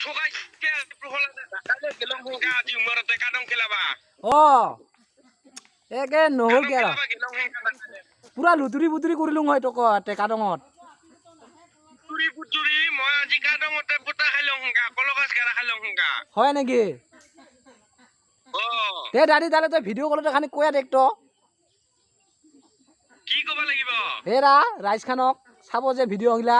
ঠকাইছে প্ৰহলাদে দাদালে গেলং হেঙ্গা আজি উমৰতে কাদং খেলাবা একে নহল কি আৰু পুৰা লুতুৰি বুতুৰি কৰিলো মই তোক কাদঙত লুতুৰি বুতুৰি মই আজি কাদঙতে পুতা খাইলং হেঙ্গা কলগাছ গাৰা খাইলং হেঙ্গা হয় নেকি তে দাদি তালে তই ভিডিঅ' কলতে খানি কয়া দেখতো কি কব লাগিব হেৰা ৰাইজ খানক চাব যে ভিডিঅ' গিলা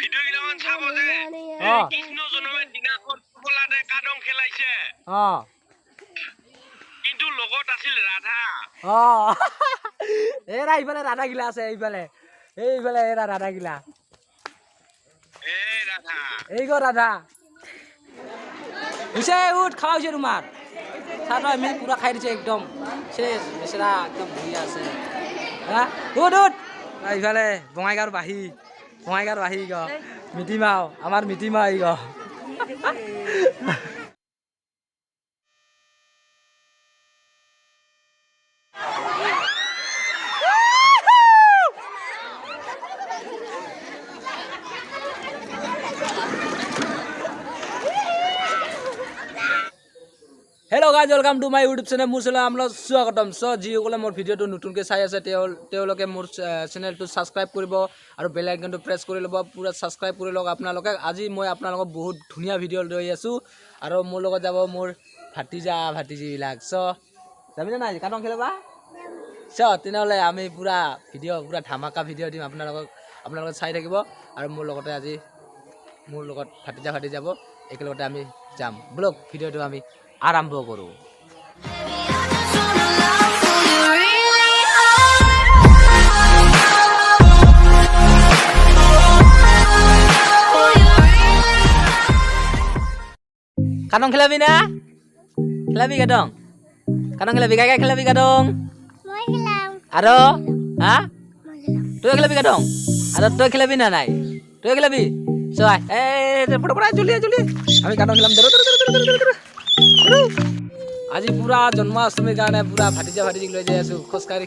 ভিডিঅ' গিলামান চাব যে কৃষ্ণ জন্মৰ দিনাখন প্ৰহলাদে কাদং খেলাইছে কিন্তু লগত আছিল ৰাধা এৰা ইফালে ৰাধা গিলা আছে এইফালে এৰা ৰাধা গিলা ৰাধা এই গো ৰাধা হৈছে উঠ খাওয়া হৈছে তোমাৰ চাহ আমি পুৰা খাই দিছে একদম শেষ বেচেৰা একদম বঢ়িয়া আছে হা উঠ ইফালে বঙাইগাঁৱৰ বাহি গ মিটিমাও আমাৰ মিটিমা আহি গ hello' guys welcome to my YouTube channel মোৰ চেনেল আপোনালোক স্বাগতম যিসকলে মোৰ ভিডিঅ'টো নতুনকৈ চাই আছে তেওঁলোকে মোৰ চেনেলটো ছাবস্ক্ৰাইব কৰিব আৰু বেল আইকনটো প্ৰেছ কৰি ল'ব পুৰা ছাবস্ক্ৰাইব কৰি লওক আপোনালোকে আজি মই আপোনালোকক বহুত ধুনীয়া ভিডিঅ' লৈ আছোঁ আৰু মোৰ লগত যাব মোৰ ভাতিজিবিলাক যাবিনে নাই কাদং খেলিবা তেনেহ'লে আমি পুৰা ধামাকা ভিডিঅ' দিম আপোনালোকে চাই থাকিব আৰু মোৰ লগত ভাতিজা যাব একেলগতে আমি যাম ব্লগ ভিডিঅ'টো আমি আৰম্ভ কৰোঁ কাদং খেলাবি না খেলাবি কাদং খেলাবি কাই খেলাবি কাদং আৰু হা তই খেলাবি কাদং আৰু তই খেলাবি না নাই তই খেলাবি চলি আমি কাদং খেলাম আজি পুৰা জন্মাষ্টমীৰ কাৰণে পুৰা ভাতিজিক লৈ যাই আছো খোজকাঢ়ি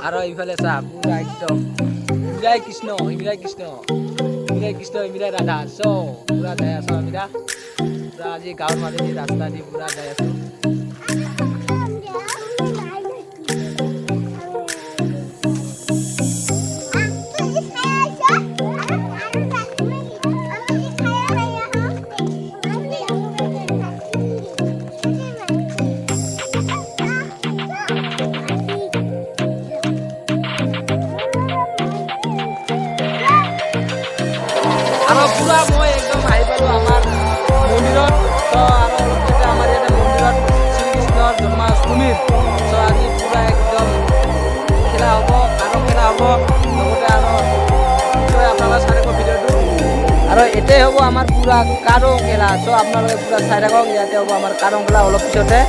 আৰু ইফালে চা পুৰা একদম ইমিৰাই কৃষ্ণ ইমিৰাই ৰাধা পুৰা যাই আছো আমি পুৰা আজি গাঁৱৰ মাজেদি ৰাস্তা দি পুৰা যাই আছো আৰু পুৰা মই একদম আহি পালোঁ আমাৰ মন্দিৰত আৰু আমাৰ ইয়াতে মন্দিৰত শ্ৰীকৃষ্ণৰ জন্মাষ্টমীৰ আজি পুৰা একদম খেলা হ'ব কাদং খেলা হ'ব লগতে আৰু আপোনালোকে চাই থাকক ভিডিঅ'টো আৰু এতিয়াই হ'ব আমাৰ পুৰা কাদং খেলা আপোনালোকে পুৰা চাই থাকক ইয়াতে হ'ব আমাৰ কাদং খেলা অলপ পিছতে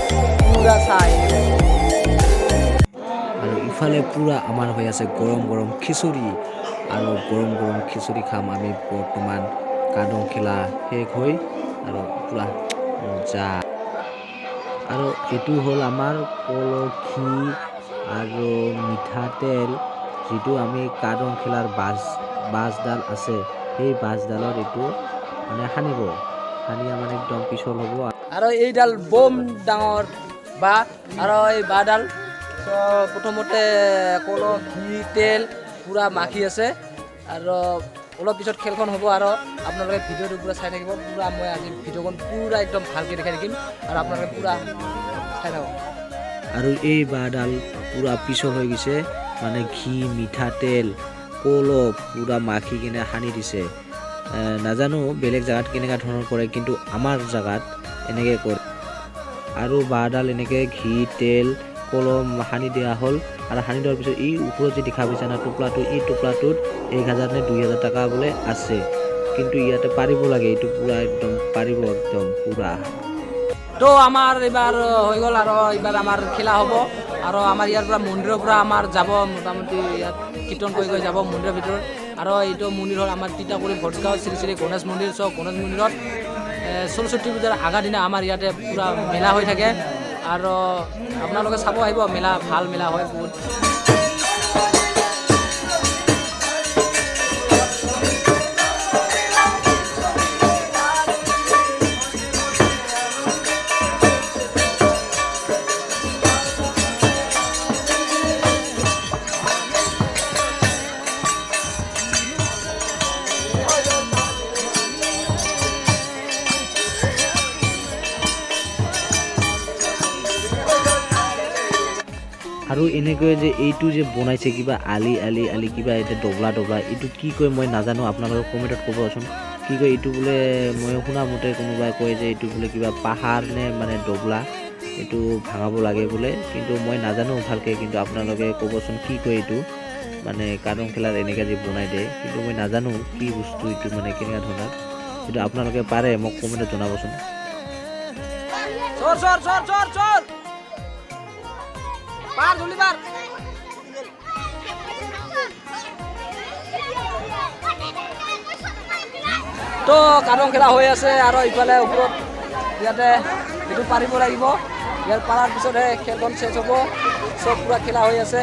পুৰা চাই আৰু ইফালে পুৰা আমাৰ হৈ আছে গৰম খিচুৰি আৰু গৰম খিচুৰি খাম আমি বৰ্তমান কাদং খেলা শেষ হৈ আৰু পুৰা মজা আৰু এইটো হ'ল আমাৰ কলখি আৰু মিঠাতেল যিটো আমি কাদং খেলাৰ বাছডাল আছে সেই বাছডালত এইটো মানে সানি আমাৰ একদম পিছল হ'ব আৰু এইডাল বম ডাঙৰ আৰু এই বাঁহডাল প্ৰথমতে কলখি তেল পুৰা মাখি আছে আৰু অলপ পিছত খেলখন হ'ব আৰু আপোনালোকে ভিডিঅ'টো পুৰা চাই থাকিব পুৰা মই আজি ভিডিঅ'খন পুৰা একদম ভালকৈ দেখাই থাকিম আৰু আপোনালোকে পুৰা চাই থাকক আৰু এই বাঁহডাল পুৰা পিছল হৈ গৈছে মানে ঘি মিঠাতেল কলহ পুৰা মাখি কিনে সানি দিছে নাজানো বেলেগ জেগাত কেনেকুৱা ধৰণৰ কৰে কিন্তু আমাৰ জেগাত এনেকৈ কৰে আৰু বাঁহডাল এনেকৈ ঘি তেল কলহ সানি দিয়া হ'ল আৰু সানি দিয়াৰ পিছত এই ওপৰত যে দেখা পাইছে না এই টোপলাটোত 1000 নে 2000 টকা বোলে আছে কিন্তু ইয়াতে পাৰিব লাগে এইটো পুৰা একদম পাৰিব একদম পুৰা তো আমাৰ এইবাৰ হৈ গ'ল আৰু এইবাৰ আমাৰ খেলা হ'ব আৰু আমাৰ ইয়াৰ পৰা মন্দিৰৰ পৰা আমাৰ যাব মোটামুটি ইয়াত কীৰ্তন কৰি যাব মন্দিৰৰ ভিতৰত আৰু এইটো মন্দিৰ হ'ল আমাৰ তিতাকুৰি ভটগাঁও শ্ৰী গণেশ মন্দিৰ গণেশ মন্দিৰত সৰস্বতী পূজাৰ আগা দিনা আমাৰ ইয়াতে পুৰা মেলা হৈ থাকে আৰু আপোনালোকে চাব আহিব মেলা ভাল মেলা হয় বহুত আৰু এনেকৈ যে এইটো যে বনাইছে কিবা আলি আলি আলি কিবা এতিয়া ডবলা ডবলা এইটো কি কয় মই নাজানো আপোনালোকে কমেণ্টত ক'বচোন কি কয় এইটো বোলে মই শুনা মতে কোনোবাই কয় যে এইটো বোলে কিবা পাহাৰ নে মানে ডবলা এইটো ভাঙাব লাগে বোলে কিন্তু মই নাজানো ভালকৈ কিন্তু আপোনালোকে ক'বচোন কি কয় এইটো মানে কাদং খেলাত এনেকৈ যে বনাই দিয়ে কিন্তু মই নাজানো কি বস্তু এইটো মানে কেনেকুৱা ধৰণৰ কিন্তু আপোনালোকে পাৰে মোক কমেণ্টত জনাবচোন তো কাদং খেলা হৈ আছে আৰু ইফালে ওপৰত ইয়াতে এইটো পাৰিব লাগিব ইয়াৰ পাৰাৰ পিছতহে খেলখন চেঞ্জ হ'ব চব পূৰা খেলা হৈ আছে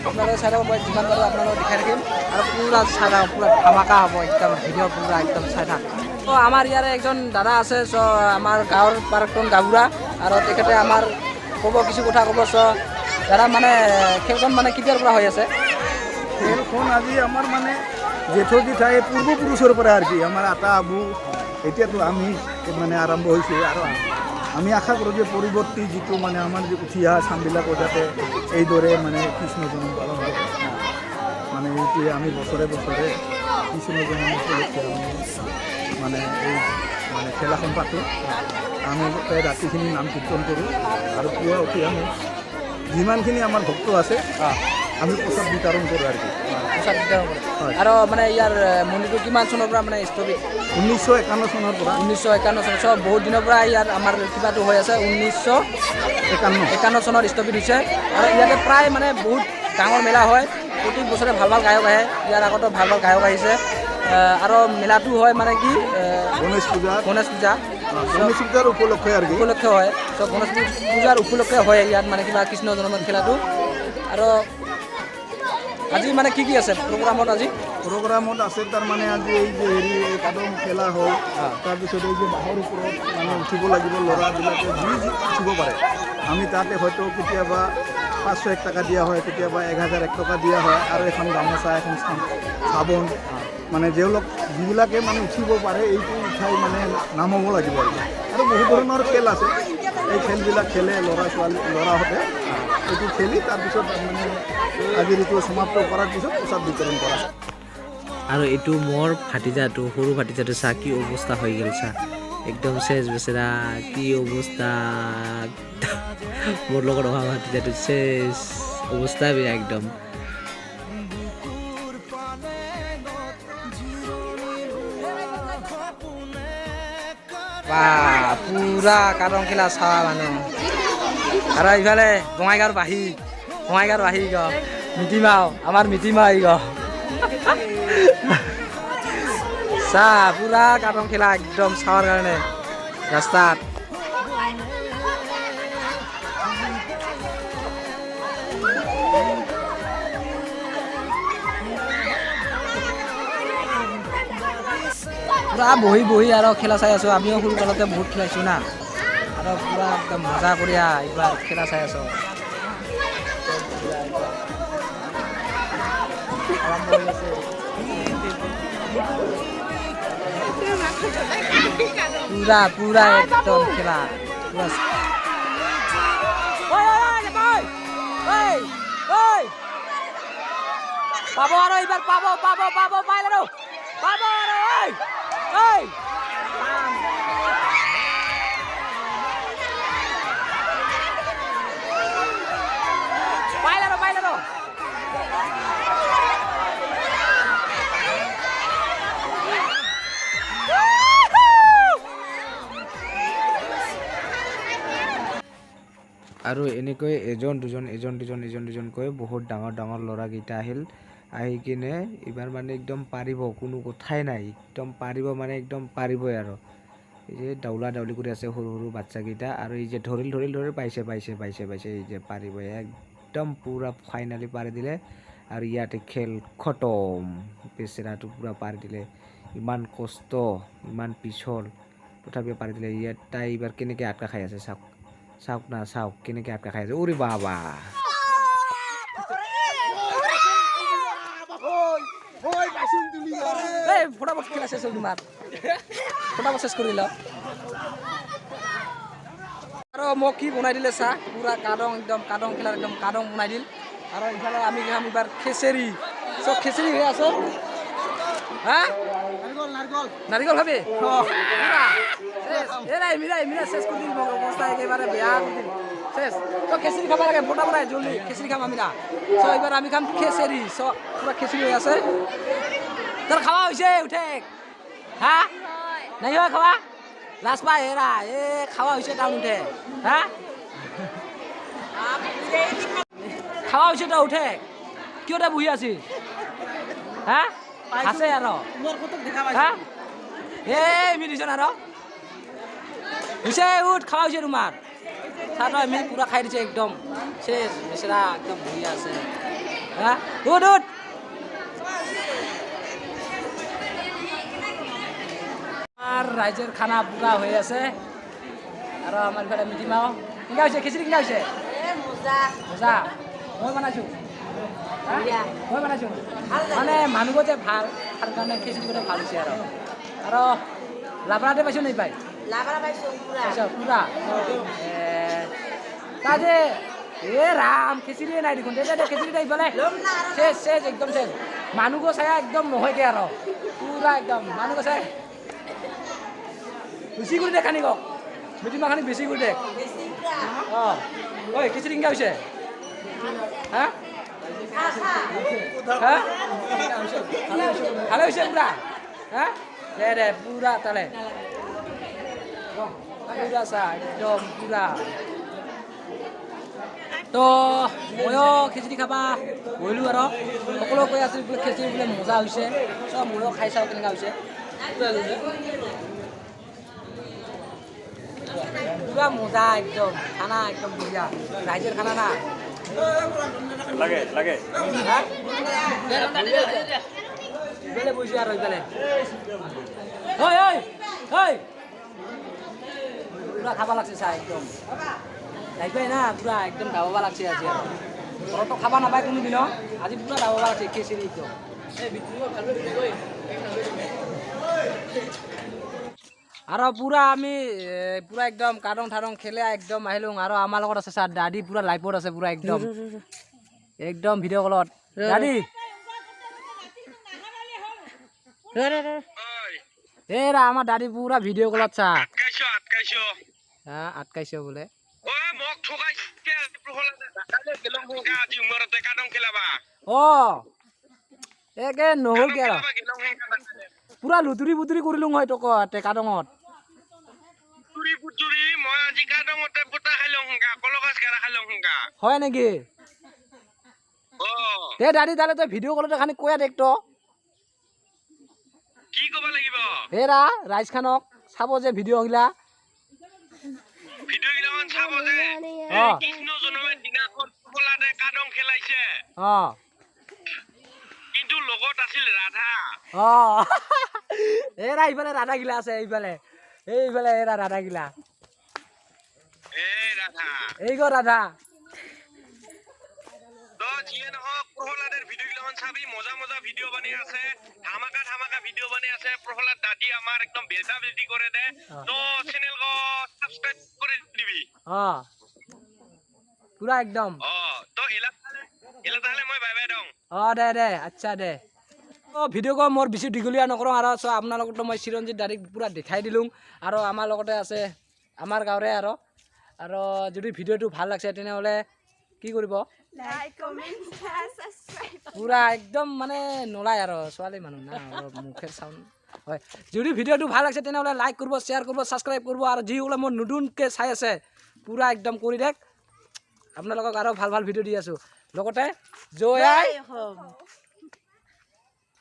আপোনালোকে চাই থাকক মই যিমান পাৰোঁ আপোনালোকক দেখাই থাকিম আৰু পূৰা চাই থাকক পূৰা ধামাকা হ'ব একদম ভিডিঅ' পূৰা একদম চাই থাক তো আমাৰ ইয়াৰে একজন দাদা আছে চ' আমাৰ গাঁৱৰ প্ৰাক্তন গাঁওবুঢ়া আৰু তেখেতে আমাৰ ক'ব কিছু কথা ক'ব চ' দাদা মানে খেলখন মানে কেতিয়াৰ পৰা হৈ আছে খেলখন আজি আমাৰ মানে জেঠী ঠাই পূৰ্বপুৰুষৰ পৰা আৰু কি আমাৰ আটা আবু এতিয়াতো আমি মানে আৰম্ভ হৈছে আৰু আমি আশা কৰোঁ যে পৰৱৰ্তী যিটো মানে আমাৰ যি উঠি অহা চামবিলাকো যাতে এইদৰে মানে কৃষ্ণ জন্ম পালন কৰে মানে এইটোৱে আমি বছৰে বছৰে কৃষ্ণ জন্ম উপলক্ষে আমি মানে এই মানে খেলাখন পাতোঁ আমি ৰাতিখিনি নাম কীৰ্তন কৰোঁ আৰু পুৱা উঠি আমি যিমানখিনি আমাৰ ভক্ত আছে আমি প্ৰসাদ বিতৰণ কৰোঁ আৰু কি প্ৰসাদ বিতৰণ কৰে আৰু মানে ইয়াৰ মন্দিৰটো কিমান চনৰ পৰা মানে স্থপিত 1951 চনৰ পৰা 1951 চন চব বহুত দিনৰ পৰা ইয়াৰ আমাৰ কিবাটো হৈ আছে 1951 চনত স্থপিত হৈছে আৰু ইয়াতে প্ৰায় মানে বহুত ডাঙৰ মেলা হয় প্ৰতি বছৰে ভাল ভাল গায়ক আহে ইয়াৰ আগতো ভাল ভাল গায়ক আহিছে আৰু মেলাটো হয় মানে কি গণেশ পূজা উপলক্ষে আৰু কি উপলক্ষে হয় চ' গণেশ পূজাৰ উপলক্ষে হয় ইয়াত মানে কিবা কৃষ্ণ জন্মৰ খেলাটো আৰু আজি মানে কি কি আছে প্ৰগ্ৰামত আজি প্ৰগ্ৰামত আছে তাৰমানে আজি এই যে হেৰি এই কাদং খেলা হ'ল তাৰপিছত এই যে বাঁহৰ ওপৰত মানে উঠিব লাগিব ল'ৰাবিলাকে যি উঠিব পাৰে আমি তাতে হয়তো কেতিয়াবা 501 টকা দিয়া হয় কেতিয়াবা 1001 টকা দিয়া হয় আৰু এখন গামোচা এখন চাবোন মানে যিবিলাকে মানে উঠিব পাৰে এইটো উঠাই মানে নামাব লাগিব আৰু বহুত ধৰণৰ খেল আছে এই খেলবিলাক খেলে ল'ৰাহঁতে এইটো খেলি তাৰপিছত মানে আজিৰ এইটো সমাপ্ত কৰাৰ পিছত প্ৰসাদ বিতৰণ কৰা আৰু এইটো মোৰ ভাতিজাটো সৰু ভাতিজাটো চা কি অৱস্থা হৈ গ'ল চা একদম চেচ বেচেৰা কি অৱস্থা মোৰ লগত অহা ভাতিজাটো চেচ অৱস্থা বেয়া একদম পুৰা কাদং খেলা চাৱা মানুহ আৰু ইফালে বঙাইগাঁৱৰ বাহি গ মিটিমাও আমাৰ মিটিমা আহি গ চা পুৰা কাদং খেলা একদম চাৱাৰ কাৰণে ৰাস্তাত পুৰা বহি আৰু খেলা চাই আছোঁ আমিও সৰু কালতে বহুত খেলাইছোঁ না আৰু পুৰা একদম মজা কৰি এইবাৰ খেলা চাই আছোঁ পুৰা একদম খেলা পাব আৰু এইবাৰ পাব পাইল আৰু পাব আৰু পাইল আৰু আৰু এনেকৈ এজন দুজনকৈ বহুত ডাঙৰ ল'ৰাকেইটা আহি কিনে এইবাৰ মানে একদম পাৰিব কোনো কথাই নাই একদম পাৰিব মানে একদম পাৰিবই আৰু এই যে দাউলা দাউলি কৰি আছে সৰু বাচ্চাকেইটা আৰু এই যে ধৰি পাইছে এই যে পাৰিব একদম পুৰা ফাইনেলি পাৰি দিলে আৰু ইয়াতে খেল খতম বেচেৰাটো পুৰা পাৰি দিলে ইমান কষ্ট ইমান পিছল তথাপিও পাৰি দিলে ইয়াত তাই এইবাৰ কেনেকৈ আটকা খাই আছে চাওক কেনেকৈ আটকা খাই আছে ওৰে বাবা ফটাফট খেলা শেষ হ'ল তোমাৰ ফটাফট শেষ কৰি লওঁ আৰু মোক কি বনাই দিলে চাহ পুৰা কাদং একদম কাদং খেলাৰ একদম কাদং বনাই দিল আৰু ইফালে আমি খাম এবাৰ খিচিৰি চব খিচিৰি হৈ আছে হা নাৰিকল খাবি মিৰা শেষ কৰি দিল মোক অৱস্থা একেবাৰে বেয়া কৰি দিল শেষ চ' খিচিৰি খাব লাগে বটা বনাই জলদি খিচিৰি খাম আমি না চ' এইবাৰ আমি খাম খিচিৰি চ' পুৰা খিচিৰি হৈ আছে তোৰ খাৱা হৈছে উঠে হা নাই হয় খাৱা লাজ পাই হেৰা খাওয়া হয়েছে টাউন উঠে হ্যাঁ খাওয়া হয়েছে তো উঠে কিয় বহি আছি হ্যাঁ আছে আর হ্যাঁ মিলিছন আর হয়েছে উঠ খাওয়া হয়েছে তোমার চাহ আমি পুরা খাই দিছে একদম শেষ বেচেরা একদম বহি আছে হ্যাঁ উঠ উঠ আর রাইজের খানা পুরা হয়ে আছে আর আমার ঘরে মিটি মাও কেঙ্গা হয়েছে খিচুড়ি কেঙ্গা হয়েছে মজা মই বানাইছো মই বানাইছো মানে মানুহ যে ভাল তাৰ কাৰণে খিচুড়ি কৰে ভাল হৈছে আৰ লাবৰাতে পাইছো নাই পাই পাইছো পুরা তা যে রাম খিচুড়িয়ে নাই দেখোন দে খিচুড়ি নাই বলে শেষ শেষ একদম শেষ মানুহ চাই একদম নহয়গে আর পুরা একদম মানুহ চাই বেশি করে দেখ খানি কক মিটি মাখানি বেশি করে দেখ ওই খিচুড়ি কেঙ্গা হয়েছে হ্যাঁ হ্যাঁ ভালো হয়েছে পুরা হ্যাঁ দে পুরা তাহলে পুরা চা একদম পুরা তো ময়ো খিচুড়ি খাবা বহিলোঁ আৰু সকলো কৈ আছোঁ বোলে খিচুড়ি বোলে মজা হৈছে চব ময়ো খাই চাওঁ কেনেকুৱা হৈছে পুরা মজা একদম খানা একদম বঢ়িয়া রাইজের খানা না লাগে লাগে বেলে বসে আর বেলে ওই ওই ওই পুরা খাবা লাগছে চা একদম যাইবাই না পুরা একদম দাবাবা লাগছে আজি আর তো খাবা নাপায় কোনোদিন আজি পুরা দাবাবা লাগছে খিচুড়ি একদম আর পুরা আমি পুরা একদম কাদং ঠাদং খেলে একদম আহিলো আৰু আমাৰ লগত আছে স্যার দাদি পুরা লাইভত আছে পুরা একদম একদম ভিডিও কলত দাদি এরা আমার দাদি পুরা ভিডিও কলত চা আটকাইছো হ্যাঁ আটকাইছো বলে ও মোক ঠগাইছে প্রহলাদে কালে গেলং হংকা আজি উমরতে কাদং খেলাবা ও একে নহল কি আৰু পুৰা লুতুৰি বুতুৰি কৰিলুং হয়তো কতে কাদঙত পুরি পুতুরি মই আজি কাদঙতে পুতা খাইলং হংকা কলগাছ গারা খাইলং হংকা হয় নেকি ও তে দাদি তালে তই ভিডিও কলতে খানি কয়া দেখ তো কি কবা লাগিব হেৰা ৰাইজ খানক চাব যে ভিডিও গিলা ভিডিও গিলাখন চাব যে কৃষ্ণ জন্মের দিনাখন কলাদে কাদং খেলাইছে কিন্তু লগত আছিল রাধা এরা এইফালে রাধা গিলা আছে এইফালে এরা রাধা গিলা রাধা এই গো রাধা তো জিয়ে নহক প্রহলাদের ভিডিও গিলাখন চাবি মজা মজা ভিডিও বানাই আছে ধামাকা ভিডিও বানাই আছে প্রহলাদ দাদি আমার একদম বেলটা বেলটি করে দে তো চ্যানেল কো সাবস্ক্রাইব করে দিবি পুরা একদম তো এলা তাহলে মই বাই বাই দং দে আচ্ছা দে ভিডিও কল মোর বেশি দীঘলীয়া নকৰোঁ আৰু চ' আপোনাৰ লগতো মই চিৰঞ্জিত দাদিক পুৰা দেখাই দিলোঁ আৰু আমাৰ লগতে আছে আমাৰ গাঁৱৰে আৰু যদি ভিডিঅ'টো ভাল লাগছে তেনেহ'লে কি কৰিব পুৰা একদম মানে নোলায় আৰু ছোৱালী মানুহ না মুখেৰ চাউণ্ড হয় যদি ভিডিঅ'টো ভাল লাগছে তেনেহ'লে লাইক কৰিব শ্বেয়াৰ কৰিব ছাবস্ক্ৰাইব কৰিব আৰু যিসকলে মোৰ নতুনকৈ চাই আছে পুৰা একদম কৰি দেখ আপোনালোকক আৰু ভাল ভাল ভিডিঅ' দি আছোঁ লগতে জয় আই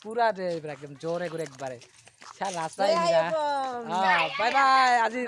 পুৰা দে একদম জোৰে কৰে একবাৰে ৰাস্তায় বাই বাই আজি